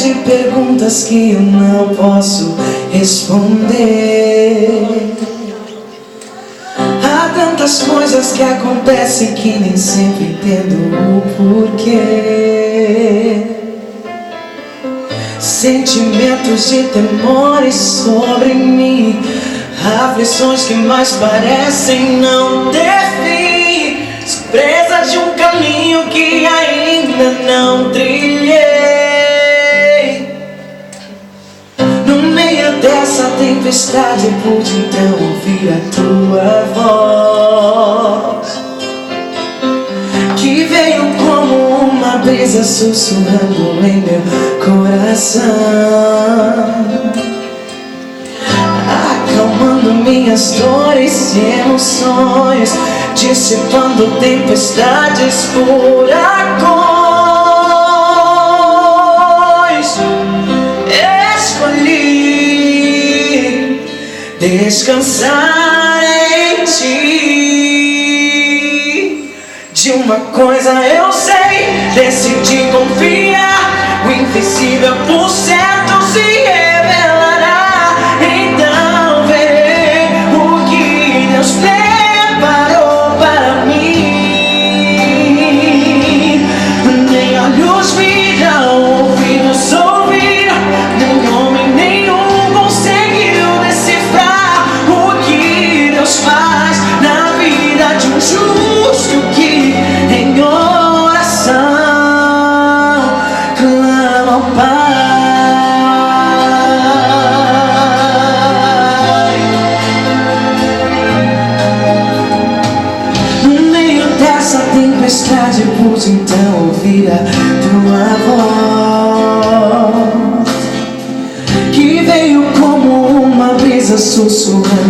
de perguntas que eu não posso responder. Há tantas coisas que acontecem que nem sempre entendo o porquê. Sentimentos de temores sobre mim, aflições que mais parecem não ter fim, surpresa de um caminho que ainda não trilhei. No meio dessa tempestade pude então ouvir a tua voz, que veio como uma brisa sussurrando em meu coração, acalmando minhas dores e emoções, dissipando tempestades, furacões. Escolhi descansar em ti. De uma coisa eu sei, decidi confiar, o invisível por certo se revelará. Então verei o que Deus preparou para mim. Nem olhos viram, ouvidos ouviram, nem homem nenhum conseguiu decifrar o que Deus faz na vida de um justo que em oração clama ao Pai. No meio dessa tempestade pude então ouvir a tua voz, que veio como uma brisa sussurrando